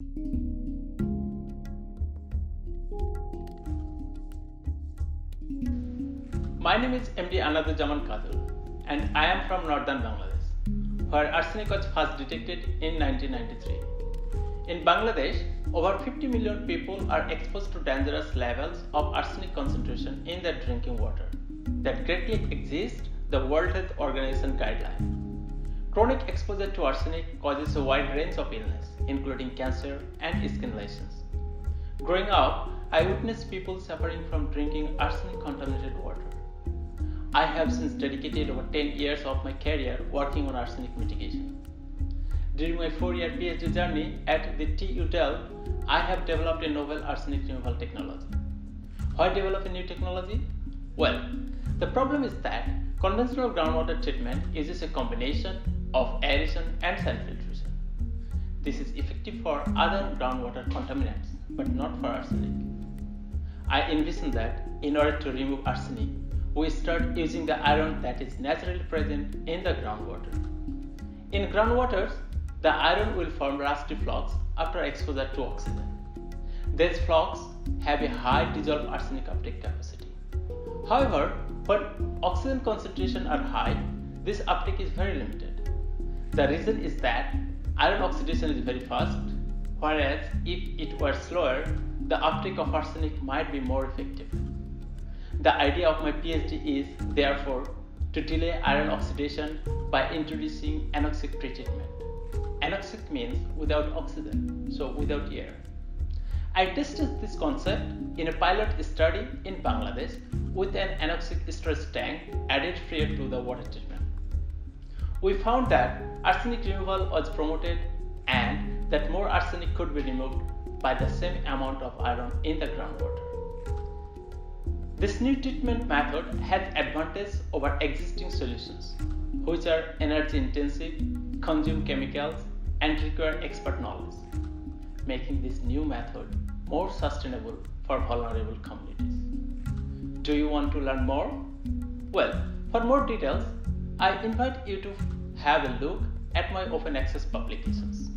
My name is MD Anaduzzaman Kadul and I am from northern Bangladesh, where arsenic was first detected in 1993. In Bangladesh, over 50 million people are exposed to dangerous levels of arsenic concentration in their drinking water that greatly exceed the World Health Organization guideline. Chronic exposure to arsenic causes a wide range of illness, including cancer and skin lesions. Growing up, I witnessed people suffering from drinking arsenic-contaminated water. I have since dedicated over 10 years of my career working on arsenic mitigation. During my 4-year PhD journey at the TU Delft, I have developed a novel arsenic removal technology. Why develop a new technology? Well, the problem is that conventional groundwater treatment uses a combination of aeration and sand filtration. This is effective for other groundwater contaminants, but not for arsenic. I envision that in order to remove arsenic, we start using the iron that is naturally present in the groundwater. In groundwaters, the iron will form rusty flakes after exposure to oxygen. These flakes have a high dissolved arsenic uptake capacity. However, when oxygen concentrations are high, this uptake is very limited. The reason is that iron oxidation is very fast, whereas if it were slower, the uptake of arsenic might be more effective. The idea of my PhD is, therefore, to delay iron oxidation by introducing anoxic pretreatment. Anoxic means without oxygen, so without air. I tested this concept in a pilot study in Bangladesh with an anoxic storage tank added prior to the water treatment. We found that arsenic removal was promoted and that more arsenic could be removed by the same amount of iron in the groundwater. This new treatment method has advantages over existing solutions, which are energy intensive, consume chemicals, and require expert knowledge, making this new method more sustainable for vulnerable communities. Do you want to learn more? Well, for more details, I invite you to have a look at my open access publications.